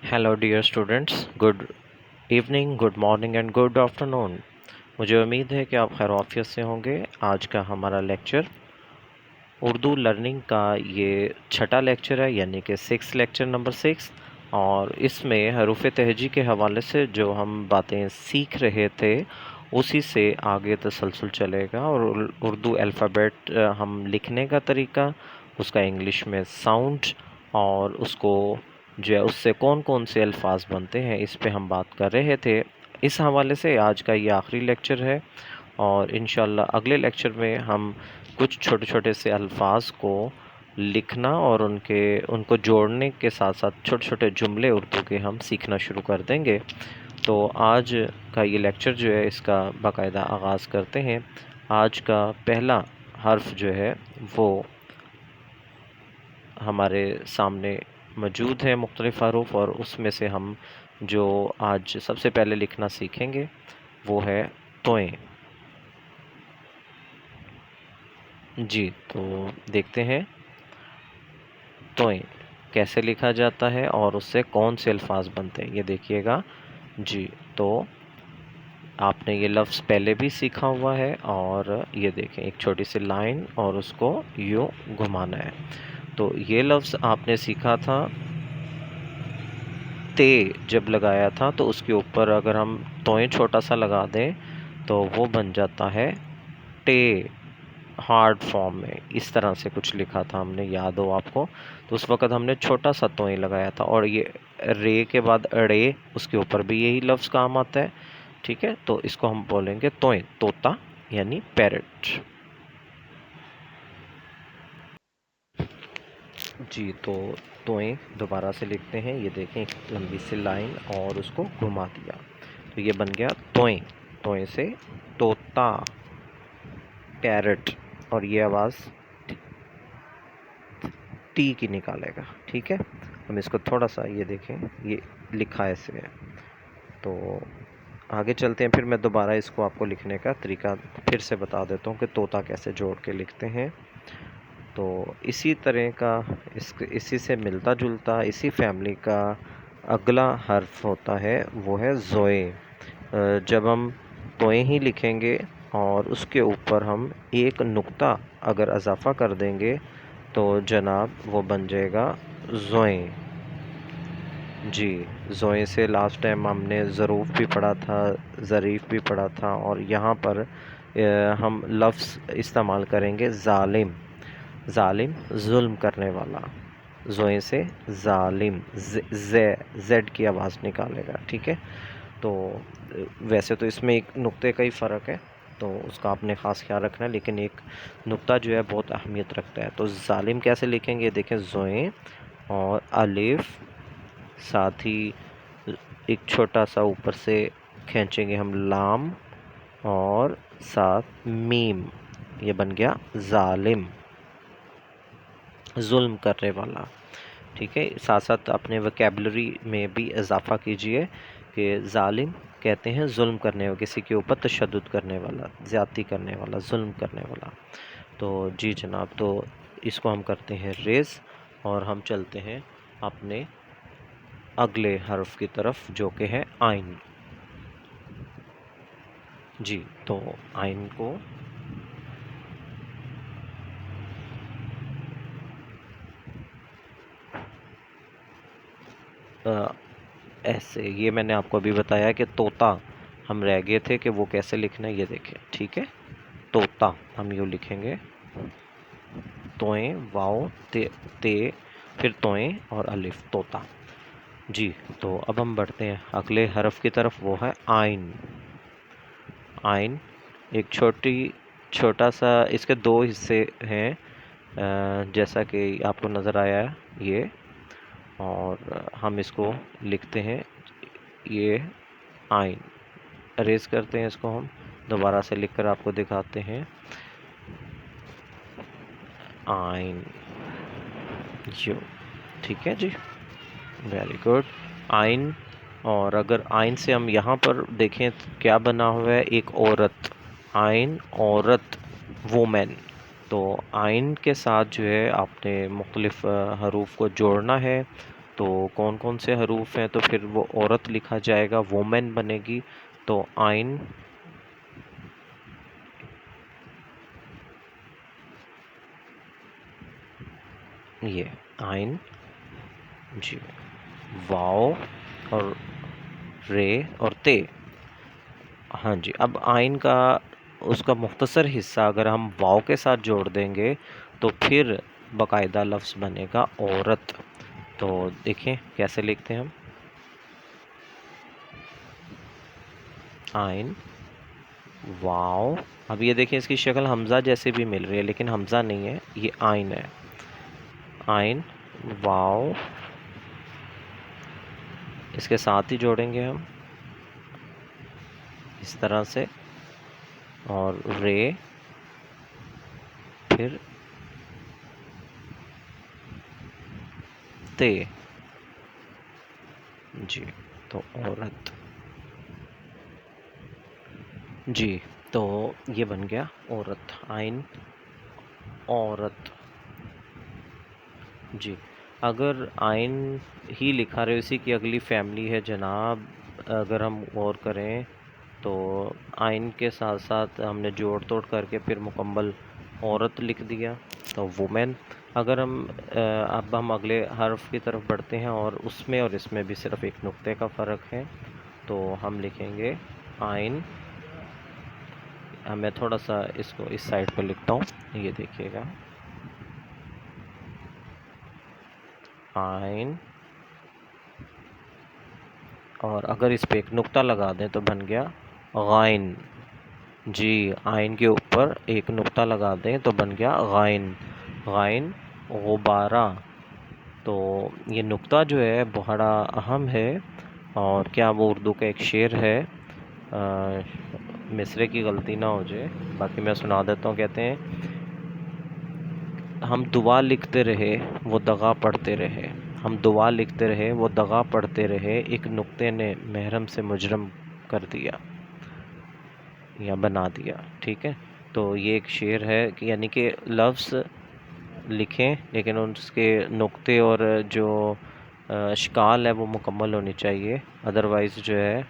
Hello dear students, good evening, good morning and good afternoon. मुझे उम्मीद है कि आप खैरियत से होंगे। आज का हमारा लेक्चर उर्दू लर्निंग का ये छठा लेक्चर है, यानी कि लेक्चर नंबर 6। और इसमें हरूफ तहजी के हवाले से जो हम बातें सीख रहे थे उसी से आगे तसलसल चलेगा। और उर्दू अल्फ़ाबेट हम लिखने का तरीका, उसका इंग्लिश में साउंड और उसको जो है उससे कौन कौन से अल्फाज बनते हैं, इस पे हम बात कर रहे थे। इस हवाले से आज का ये आखिरी लेक्चर है और इंशाल्लाह अगले लेक्चर में हम कुछ छोटे छोटे से अल्फाज को लिखना और उनको जोड़ने के साथ साथ छोटे छोटे जुमले उर्दू के हम सीखना शुरू कर देंगे। तो आज का ये लेक्चर जो है इसका बाकायदा आगाज़ करते हैं। आज का पहला हर्फ जो है वो हमारे सामने मौजूद है मुख्तलिफ़ हरूफ, और उसमें से हम जो आज सबसे पहले लिखना सीखेंगे वो है तोएं। जी, तो देखते हैं तोएं कैसे लिखा जाता है और उससे कौन से अल्फाज बनते हैं। ये देखिएगा जी, तो आपने ये लफ्ज़ पहले भी सीखा हुआ है और ये देखें एक छोटी सी लाइन और उसको यूँ घुमाना है। तो ये लफ्ज़ आपने सीखा था ते, जब लगाया था तो उसके ऊपर अगर हम तोएं छोटा सा लगा दें तो वो बन जाता है टे, हार्ड फॉर्म में। इस तरह से कुछ लिखा था हमने, याद हो आपको? तो उस वक़्त हमने छोटा सा तोएं लगाया था। और ये रे के बाद अड़े, उसके ऊपर भी यही लफ्ज़ काम आता है। ठीक है, तो इसको हम बोलेंगे तोएं, तोता यानी पैरट। जी, तो तोएं दोबारा से लिखते हैं। ये देखें एक लंबी सी लाइन और उसको घुमा दिया तो ये बन गया तोएं। तोएं से तोता, पैरट, और ये आवाज़ टी की निकालेगा। ठीक है, हम इसको थोड़ा सा ये देखें, ये लिखा ऐसे है। तो आगे चलते हैं, फिर मैं दोबारा इसको आपको लिखने का तरीका फिर से बता देता हूँ कि तोता कैसे जोड़ के लिखते हैं। तो इसी तरह का इसी से मिलता जुलता इसी फैमिली का अगला हर्फ होता है, वो है ज़ोए। जब हम तोएं ही लिखेंगे और उसके ऊपर हम एक नुक्ता अगर इजाफ़ा कर देंगे तो जनाब वो बन जाएगा ज़ोएं। जी, ज़ोएं से लास्ट टाइम हमने ज़रूफ़ भी पढ़ा था, ज़रीफ़ भी पढ़ा था, और यहाँ पर हम लफ्ज़ इस्तेमाल करेंगे ज़ालिम। ज़ालिम जुल्म करने वाला। ज़ोएं से ज़ालिम, जेड की आवाज़ निकालेगा। ठीक है, तो वैसे तो इसमें एक नुक्ते का ही फ़र्क है, तो उसका आपने ख़ास ख्याल रखना है, लेकिन एक नुक्ता जो है बहुत अहमियत रखता है। तो ज़ालिम कैसे लिखेंगे, देखें ज़ोएं और अलिफ, साथ ही एक छोटा सा ऊपर से खींचेंगे हम लाम, और साथ मीम, ये बन गया ज़ालिम, जुल्म करने वाला। ठीक है, साथ साथ अपने वोकैबुलरी में भी इजाफ़ा कीजिए कि ज़ालिम कहते हैं जुल्म करने वाला, किसी के ऊपर तशद्दुद करने वाला, ज़्यादती करने वाला, जुल्म करने वाला। तो जी जनाब, तो इसको हम करते हैं रेज़ और हम चलते हैं अपने अगले हर्फ की तरफ जो कि है आइन। जी, तो आइन को ऐसे, ये मैंने आपको अभी बताया कि तोता हम रह गए थे कि वो कैसे लिखना है, ये देखें। ठीक है, तोता हम यूँ लिखेंगे, तोएं, वाओ, ते, फिर तोएं और अलिफ, तोता। जी, तो अब हम बढ़ते हैं अगले हरफ की तरफ, वो है आइन। आइन एक छोटा सा, इसके दो हिस्से हैं, जैसा कि आपको नज़र आया है ये, और हम इसको लिखते हैं ये आइन। अरेज करते हैं इसको, हम दोबारा से लिखकर आपको दिखाते हैं आइन, यू। ठीक है जी, वेरी गुड, आइन। और अगर आइन से हम यहाँ पर देखें तो क्या बना हुआ है, एक औरत, आइन औरत, वुमेन। तो आइन के साथ जो है आपने मुख्तलिफ हरूफ को जोड़ना है। तो कौन कौन से हरूफ हैं, तो फिर वो औरत लिखा जाएगा, वोमेन बनेगी। तो आइन, ये आइन जी, वाओ और रे और ते। हाँ जी, अब आइन का उसका मुख्तसर हिस्सा अगर हम वाव के साथ जोड़ देंगे तो फिर बाकायदा लफ्ज़ बनेगा औरत। तो देखें कैसे लिखते हैं हम, आइन वाव। अब ये देखें इसकी शक्ल हमज़ा जैसे भी मिल रही है, लेकिन हमज़ा नहीं है, ये आइन है। आइन वाव, इसके साथ ही जोड़ेंगे हम इस तरह से, और रे, फिर ते जी, तो औरत जी। तो ये बन गया औरत, आइन औरत जी। अगर आइन ही लिखा रहे, इसी की अगली फैमिली है जनाब, अगर हम गौर करें तो आइन के साथ साथ हमने जोड़ तोड़ करके फिर मुकम्मल औरत लिख दिया, तो वुमेन। अगर अब हम अगले हर्फ की तरफ बढ़ते हैं और उसमें और इसमें भी सिर्फ एक नुक्ते का फ़र्क है, तो हम लिखेंगे आइन। मैं थोड़ा सा इसको इस साइड पर लिखता हूँ, ये देखिएगा, आइन, और अगर इस पे एक नुक्ता लगा दें तो बन गया गाइन जी। आइन के ऊपर एक नुक्ता लगा दें तो बन गया गाइन, गाइन गुबारा। तो ये नुक्ता जो है बड़ा अहम है, और क्या वो उर्दू का एक शेर है, मिसरे की गलती ना हो जाए, बाकी मैं सुना देता हूँ। कहते हैं, हम दुआ लिखते रहे वो दगा पढ़ते रहे, हम दुआ लिखते रहे वो दगा पढ़ते रहे, एक नुक्ते ने महरम से मुजरम कर दिया या बना दिया। ठीक है, तो ये एक शेर है कि यानी कि लफ्ज़ लिखें लेकिन उसके नुक्ते और जो अशकाल है वो मुकम्मल होनी चाहिए, अदरवाइज़ जो है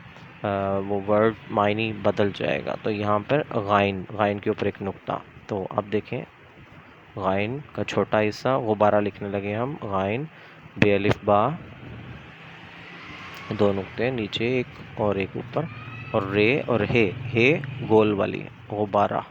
वो वर्ड मायनी बदल जाएगा। तो यहाँ पर गाइन, गाइन के ऊपर एक नुक्ता। तो अब देखें, गाइन का छोटा हिस्सा गुबारा लिखने लगे हम, गाइन बेअलिफ बा, दो नुक्ते नीचे एक और एक ऊपर, और रे और हे गोल वाली, गुबारा,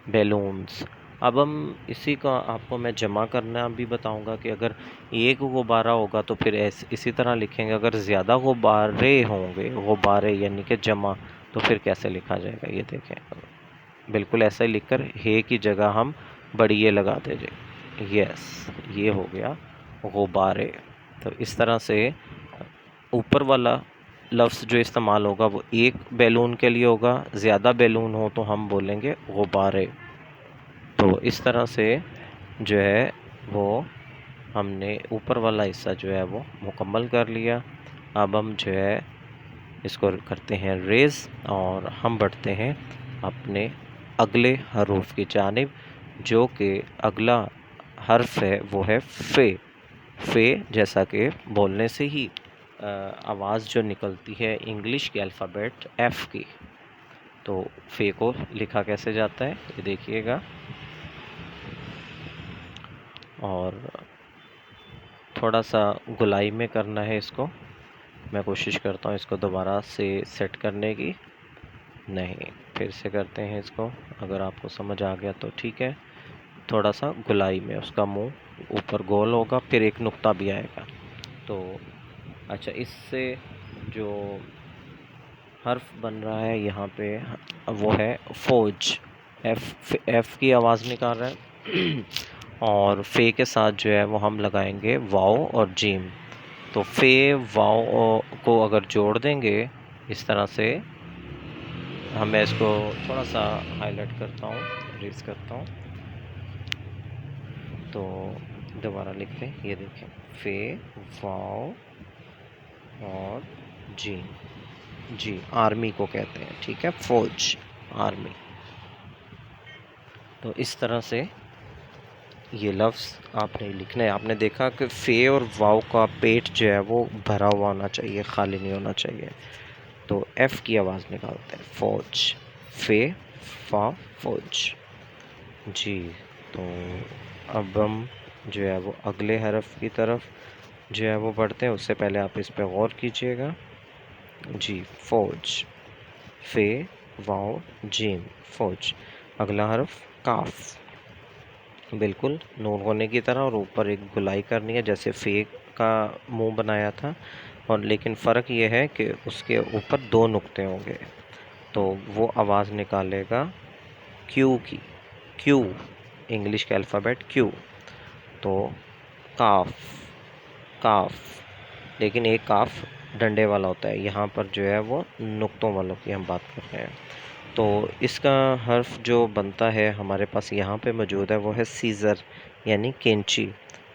बैलून्स। अब हम इसी का आपको मैं जमा करना भी बताऊंगा कि अगर एक गुब्बारा होगा तो फिर इसी तरह लिखेंगे, अगर ज़्यादा गुब्बारे होंगे, गुब्बारे यानी कि जमा, तो फिर कैसे लिखा जाएगा, ये देखें, बिल्कुल ऐसा ही लिखकर हे की जगह हम बड़ी ये लगा दीजिए, यस, ये हो गया गुब्बारे। तो इस तरह से ऊपर वाला लफ्ज़ जो इस्तेमाल होगा वो एक बैलून के लिए होगा, ज़्यादा बैलून हो तो हम बोलेंगे गुब्बारे। तो इस तरह से जो है वो हमने ऊपर वाला हिस्सा जो है वो मुकम्मल कर लिया। अब हम जो है इसको करते हैं रेज़, और हम बढ़ते हैं अपने अगले हरूफ की जानिब, जो कि अगला हर्फ है वो है फ़े। फ़े जैसा कि बोलने से ही आवाज़ जो निकलती है इंग्लिश के अल्फ़ाबेट एफ़ की। तो फ़े को लिखा कैसे जाता है ये देखिएगा, और थोड़ा सा गुलाई में करना है इसको। मैं कोशिश करता हूँ इसको दोबारा से सेट करने की, नहीं, फिर से करते हैं इसको, अगर आपको समझ आ गया तो ठीक है। थोड़ा सा गुलाई में उसका मुंह ऊपर गोल होगा, फिर एक नुक्ता भी आएगा। तो अच्छा, इससे जो हर्फ बन रहा है यहाँ पे वो है फ़ौज, एफ़ की आवाज़ निकाल रहा है और फ़े के साथ जो है वो हम लगाएंगे वाव और जीम। तो फ़े वाव को अगर जोड़ देंगे इस तरह से, मैं इसको थोड़ा सा हाईलाइट करता हूँ, रेज करता हूँ, तो दोबारा लिखते हैं, ये देखें, फ़े वाव और जी, आर्मी को कहते हैं, ठीक है, फ़ौज, आर्मी। तो इस तरह से ये लफ्ज़ आपने लिखना है। आपने देखा कि फ़े और वाव का पेट जो है वो भरा हुआ होना चाहिए, खाली नहीं होना चाहिए। तो एफ़ की आवाज़ निकालते हैं, फ़ौज, फ़े फ़ा फ़ौज। जी, तो अब हम जो है वो अगले हरफ की तरफ जो है वो बढ़ते हैं। उससे पहले आप इस पे गौर कीजिएगा। जी, फ़ौज, फ़े वाव जीम, फ़ौज। अगला हरफ काफ, बिल्कुल नून होने की तरह, और ऊपर एक गुलाई करनी है जैसे फ़े का मुंह बनाया था, और लेकिन फ़र्क ये है कि उसके ऊपर 2 नुक्ते होंगे। तो वो आवाज़ निकालेगा क्यू की, क्यू, इंग्लिश के अल्फ़ाबेट क्यू। तो काफ, काफ, लेकिन एक काफ डंडे वाला होता है, यहाँ पर जो है वो नुक्तों वालों की हम बात कर रहे हैं। तो इसका हर्फ जो बनता है हमारे पास यहाँ पे मौजूद है वो है सीज़र, यानी कैंची।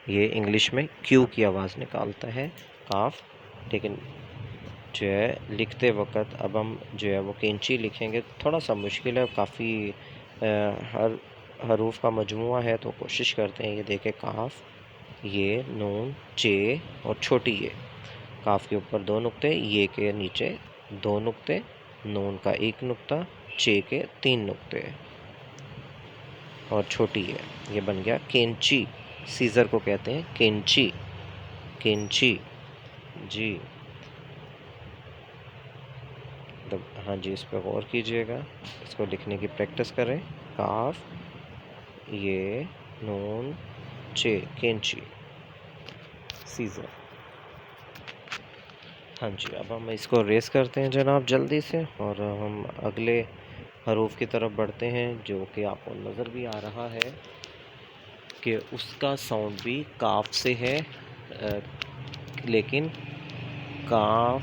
ये इंग्लिश में क्यू की आवाज़ निकालता है, काफ। लेकिन जो है लिखते वक्त अब हम जो है वो कैंची लिखेंगे, थोड़ा सा मुश्किल है, काफ़ी हर हरूफ का मजमुआ है, तो कोशिश करते हैं। ये देखें, काफ, ये, नून, चे और छोटी ये। काफ के ऊपर 2 नुक्ते, ये के नीचे 2 नुक्ते, नून का 1 नुक्ता, चे के 3 नुक्ते और छोटी है। ये बन गया कैंची। सीज़र को कहते हैं कैंची, कैंची। जी, तो हाँ जी, इस पर गौर कीजिएगा, इसको लिखने की प्रैक्टिस करें। काफ, ये, नून, चे, कैंची, सीज़र। हाँ जी, अब हम इसको रेस करते हैं जनाब जल्दी से, और हम अगले हरूफ की तरफ बढ़ते हैं, जो कि आपको नज़र भी आ रहा है कि उसका साउंड भी काफ से है, लेकिन काफ,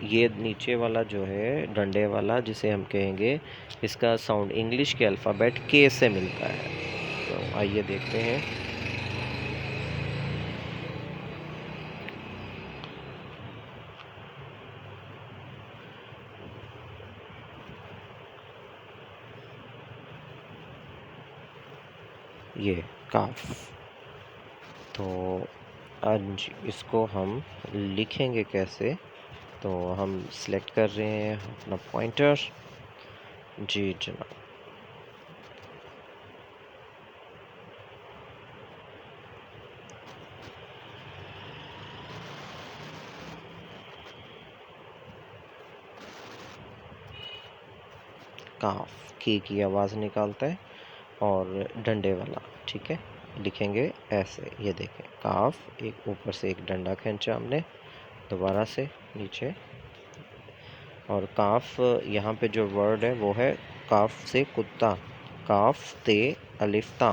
ये नीचे वाला जो है डंडे वाला जिसे हम कहेंगे, इसका साउंड इंग्लिश के अल्फ़ाबेट के से मिलता है। तो आइए देखते हैं। ये काफ। तो आज इसको हम लिखेंगे कैसे, तो हम सिलेक्ट कर रहे हैं अपना पॉइंटर। जी जनाब, काफ, के की आवाज़ निकालता है, और डंडे वाला, ठीक है, लिखेंगे ऐसे। ये देखें, काफ, एक ऊपर से एक डंडा खींचा हमने, दोबारा से नीचे, और काफ यहाँ पे जो वर्ड है वो है काफ से कुत्ता, काफ ते अलिफ्ता,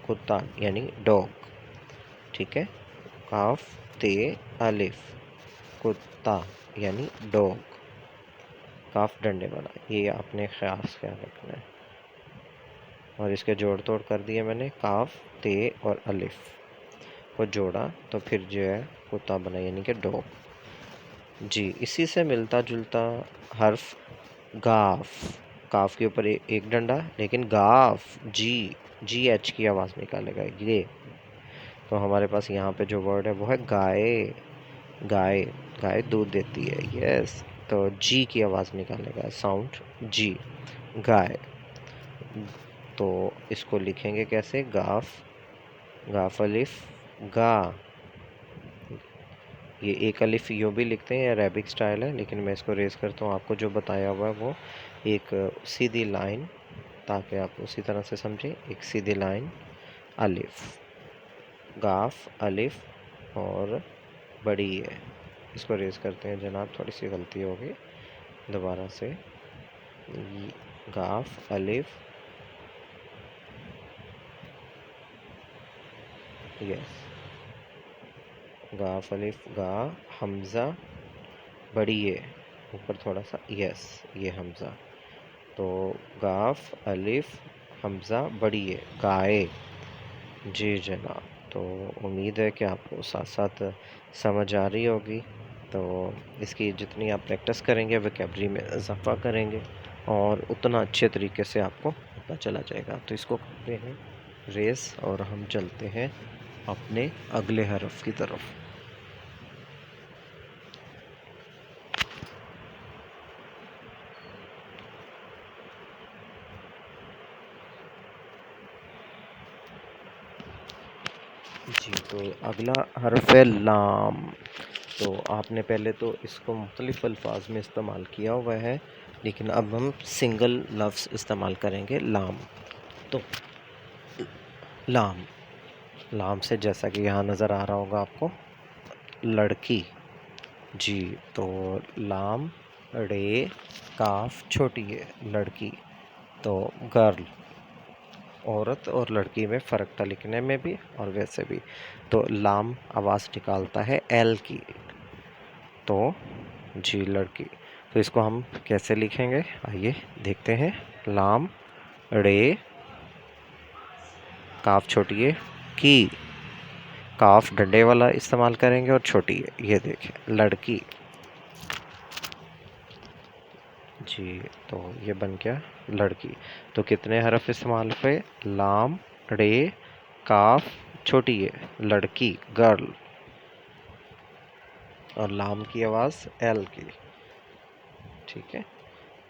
कुत्ता यानी डॉग, ठीक है। काफ ते अलिफ, कुत्ता यानी डॉग, काफ डंडे वाला, ये आपने ख्यास ख्याल रखना है। और इसके जोड़ तोड़ कर दिए मैंने, काफ ते और अलिफ को जोड़ा, तो फिर जो है कुत्ता बना, यानी कि डॉग। जी, इसी से मिलता जुलता हर्फ गाफ, काफ के ऊपर एक डंडा, लेकिन गाफ, जी एच की आवाज़ निकालेगा ये। तो हमारे पास यहाँ पे जो वर्ड है वो है गाय, गाय, गाय दूध देती है, यस। तो जी की आवाज़ निकालेगा, साउंड जी, गाय। तो इसको लिखेंगे कैसे, गाफ, गाफ अलिफ, गा। ये एक अलिफ यूँ भी लिखते हैं, अरेबिक स्टाइल है, लेकिन मैं इसको रेज़ करता हूँ। आपको जो बताया हुआ है वो एक सीधी लाइन, ताकि आप उसी तरह से समझें। एक सीधी लाइन, अलिफ, गाफ, अलिफ और बड़ी है। इसको रेज़ करते हैं जनाब, थोड़ी सी गलती होगी, दोबारा से। गाफ, अलिफ, यस, गाफ अलिफ गा, हमज़ा, बड़ी है, ऊपर थोड़ा सा, यस, ये हमज़ा। तो गाफ अलिफ हमज़ा बड़ी है, गाय। जी जनाब, तो उम्मीद है कि आपको साथ साथ समझ आ रही होगी। तो इसकी जितनी आप प्रैक्टिस करेंगे, वोकैबुलरी में इजाफ़ा करेंगे, और उतना अच्छे तरीके से आपको पता चला जाएगा। तो इसको करते हैं रेस, और हम चलते हैं अपने अगले हरफ की तरफ। जी, तो अगला हरफ है लाम। तो आपने पहले तो इसको मुख्तलिफ़ अल्फाज में इस्तेमाल किया हुआ है, लेकिन अब हम सिंगल लफ्ज़ इस्तेमाल करेंगे, लाम। तो लाम, लाम से जैसा कि यहाँ नज़र आ रहा होगा आपको, लड़की। जी, तो लाम रे काफ छोटी है, लड़की। तो गर्ल, औरत और लड़की में फ़र्क था लिखने में भी और वैसे भी। तो लाम आवाज़ निकालता है एल की। तो जी, लड़की। तो इसको हम कैसे लिखेंगे, आइए देखते हैं। लाम रे काफ छोटी है, की, काफ डंडे वाला इस्तेमाल करेंगे और छोटी है, ये देखें, लड़की। जी, तो ये बन गया लड़की। तो कितने हरफ इस्तेमाल हुए, लाम रे काफ छोटी है, लड़की, गर्ल, और लाम की आवाज़ एल की। ठीक है,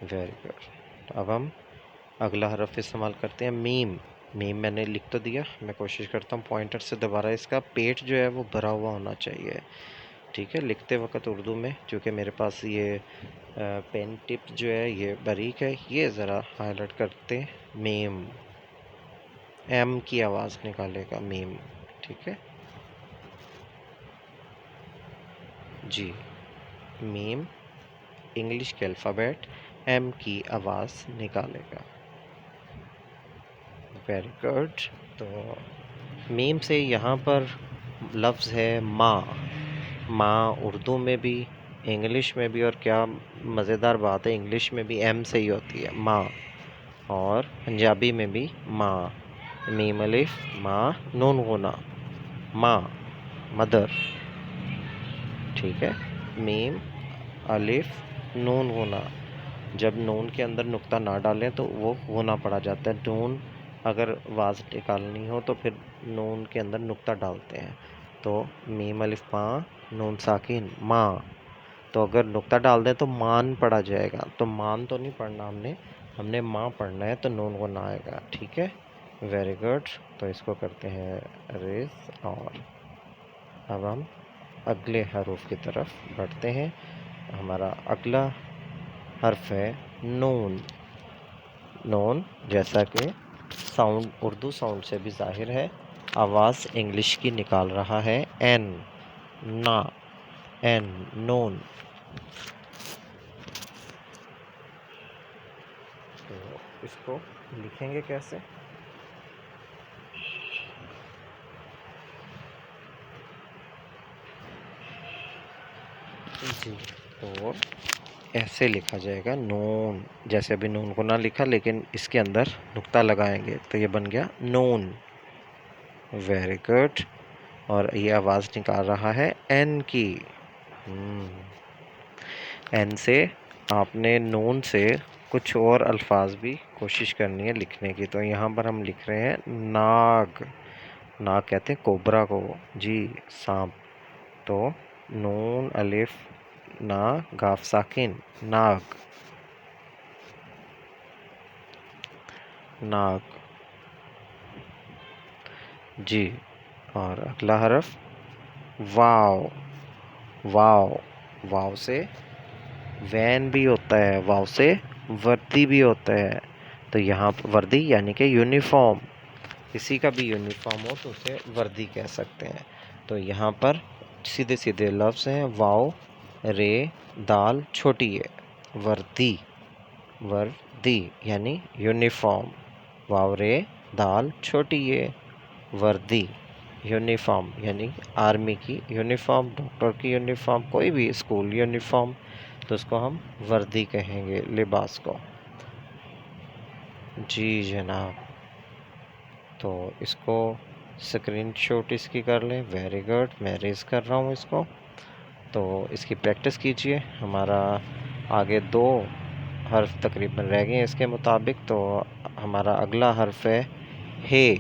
वेरी गुड। अब हम अगला हरफ इस्तेमाल करते हैं, मीम। मीम मैंने लिख तो दिया, मैं कोशिश करता हूँ पॉइंटर से दोबारा, इसका पेट जो है वो भरा हुआ होना चाहिए। ठीक है, लिखते वक्त उर्दू में, क्योंकि मेरे पास ये पेन टिप जो है ये बारीक है, ये ज़रा हाईलाइट करते हैं। मीम, एम की आवाज़ निकालेगा, मीम। ठीक है जी, मीम इंग्लिश के अल्फ़ाबेट एम की आवाज़ निकालेगा। Very good. तो मीम से यहाँ पर लफ्ज़ है माँ। माँ उर्दू में भी, इंग्लिश में भी, और क्या मज़ेदार बात है, इंग्लिश में भी एम से ही होती है, माँ, और पंजाबी में भी माँ। मीम अलिफ माँ, नून गुना, माँ, मदर। ठीक है, मीम अलिफ नून गुना। जब नून के अंदर नुक्ता ना डालें तो वो गुना पड़ा जाता है। नून अगर आवाज़ निकालनी हो तो फिर नून के अंदर नुक्ता डालते हैं। तो मीम अलिफ माँ, नून साकिन, माँ। तो अगर नुक्ता डाल दें तो मान पढ़ा जाएगा, तो मान तो नहीं पढ़ना हमने, हमने माँ पढ़ना है, तो नून गुना आएगा। ठीक है, वेरी गुड। तो इसको करते हैं रेस, और अब हम अगले हरूफ की तरफ बढ़ते हैं। हमारा अगला हर्फ है नून। नून, जैसा कि साउंड उर्दू साउंड से भी जाहिर है, आवाज़ इंग्लिश की निकाल रहा है, एन, ना, एन, नून। तो इसको लिखेंगे कैसे, जी, तो ऐसे लिखा जाएगा, नून। जैसे अभी नून को ना लिखा, लेकिन इसके अंदर नुक्ता लगाएंगे तो ये बन गया नून। Very good. और ये आवाज़ निकाल रहा है एन की। एन से आपने नून से कुछ और अल्फाज भी कोशिश करनी है लिखने की। तो यहाँ पर हम लिख रहे हैं नाग। नाग कहते हैं कोबरा को, जी, सांप। तो नून अलिफ ना गाफ साकिन, नाग, नाग। जी, और अगला हरफ वाव। वाव, वाव से वैन भी होता है, वाव से वर्दी भी होता है। तो यहाँ पर वर्दी यानी कि यूनिफॉर्म, किसी का भी यूनिफॉर्म हो तो उसे वर्दी कह सकते हैं। तो यहाँ पर सीधे सीधे लफ्ज़ हैं, वाव रे दाल छोटी है, वर्दी, वर्दी यानी यूनिफॉर्म, वाव रे दाल छोटी है, वर्दी, यूनिफॉर्म यानी आर्मी की यूनिफॉर्म, डॉक्टर की यूनिफॉर्म, कोई भी स्कूल यूनिफॉर्म, तो उसको हम वर्दी कहेंगे, लिबास को। जी जनाब, तो इसको स्क्रीनशॉट इसकी कर लें। वेरी गुड, मैं रेस कर रहा हूँ इसको। तो इसकी प्रैक्टिस कीजिए। हमारा आगे 2 हर्फ तकरीबन रह गए हैं इसके मुताबिक। तो हमारा अगला हर्फ है हे।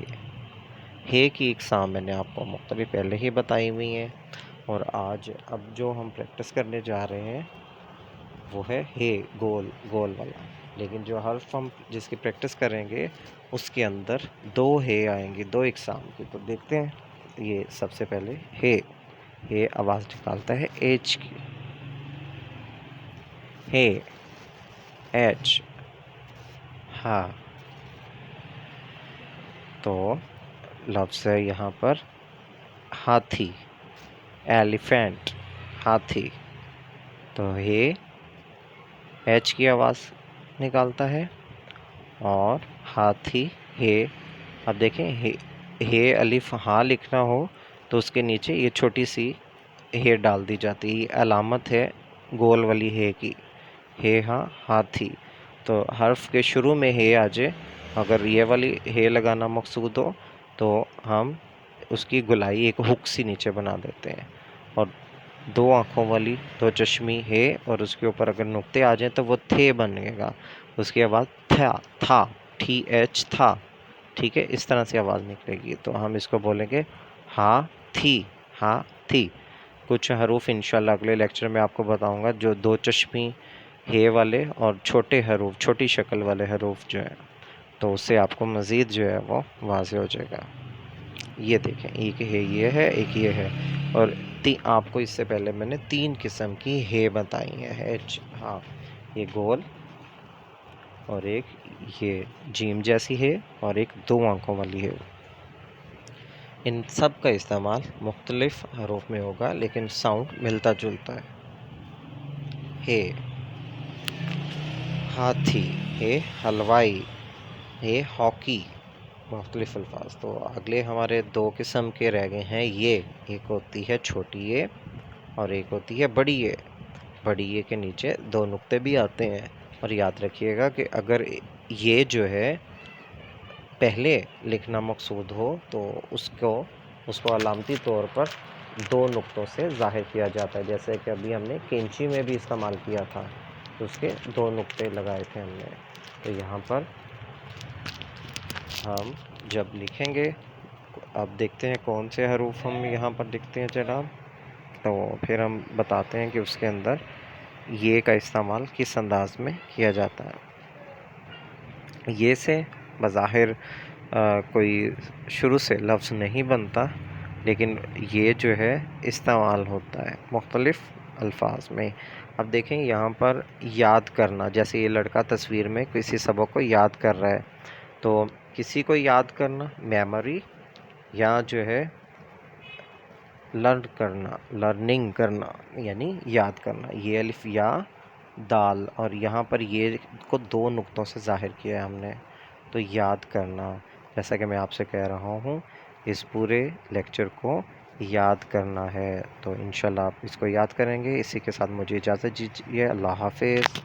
हे की इकसाम मैंने आपको मुख्तलिफ पहले ही बताई हुई हैं, और आज अब जो हम प्रैक्टिस करने जा रहे हैं वो है हे, गोल गोल वाला। लेकिन जो हर्फ हम जिसकी प्रैक्टिस करेंगे उसके अंदर दो हे आएंगी, दो इकसाम की। तो देखते हैं। ये सबसे पहले हे आवाज़ निकालता है एच की, हे, एच, हाँ। तो लफ्ज़ है यहाँ पर हाथी, एलिफेंट, हाथी। तो हे एच की आवाज़ निकालता है, और हाथी हे। अब देखें, हे अलिफ हाँ लिखना हो तो उसके नीचे ये छोटी सी हे डाल दी जाती है। ये अलामत है गोल वाली हे की, हे हाँ हाथी। तो हर्फ के शुरू में हे आ जाए, अगर ये वाली हे लगाना मकसूद हो तो हम उसकी गुलाई एक हुक सी नीचे बना देते हैं, और दो आँखों वाली, दो चश्मी हे, और उसके ऊपर अगर नुक्ते आ जाएं तो वो थे बनेगा। उसके बाद था, टी एच था। ठीक है, इस तरह से आवाज़ निकलेगी। तो हम इसको बोलेंगे हा थी। कुछ हरूफ इंशाल्लाह अगले लेक्चर में आपको बताऊंगा, जो दो चश्मी हे वाले और छोटे हरूफ, छोटी शक्ल वाले हरूफ जो हैं, तो उससे आपको मज़ीद जो है वो वाज़ेह हो जाएगा। ये देखें, एक है ये है, एक ये है, और आपको इससे पहले मैंने 3 किस्म की हे बताई हैं। एच, हाँ, ये गोल, और एक ये जीम जैसी है, और एक दो आँखों वाली है। इन सब का इस्तेमाल मुख्तलिफ हरूफ में होगा, लेकिन साउंड मिलता जुलता है। हे हाथी, हे हलवाई, हे हॉकी, मुख्तलिफ अल्फाज। तो अगले हमारे 2 किस्म के रह गए हैं ये। एक होती है छोटी ये, और एक होती है बड़ी ये। बड़ी ये के नीचे 2 नुक्ते भी आते हैं, और याद रखिएगा कि अगर ये जो है पहले लिखना मकसूद हो तो उसको अलामती तौर पर 2 नुक्तों से ज़ाहिर किया जाता है। जैसे कि अभी हमने कैंची में भी इस्तेमाल किया था, तो उसके 2 नुक्ते लगाए थे हमने। तो यहाँ पर हम जब लिखेंगे, अब देखते हैं कौन से हरूफ हम यहाँ पर लिखते हैं जनाब। तो फिर हम बताते हैं कि उसके अंदर ये का इस्तेमाल किस अंदाज में किया जाता है। ये से बज़ाहिर कोई शुरू से लफ्ज़ नहीं बनता, लेकिन ये जो है इस्तेमाल होता है मुख्तलिफ़ अल्फाज में। अब देखें यहाँ पर याद करना, जैसे ये लड़का तस्वीर में किसी सबक को याद कर रहा है, तो किसी को याद करना मेमोरी, या जो है लर्निंग करना यानी याद करना। ये अलिफ या दाल, और यहाँ पर ये को 2 नुक्तों से ज़ाहिर किया है हमने। तो याद करना, जैसा कि मैं आपसे कह रहा हूँ, इस पूरे लेक्चर को याद करना है। तो इंशाल्लाह आप इसको याद करेंगे। इसी के साथ मुझे इजाज़त दीजिए। अल्लाह हाफ़िज़।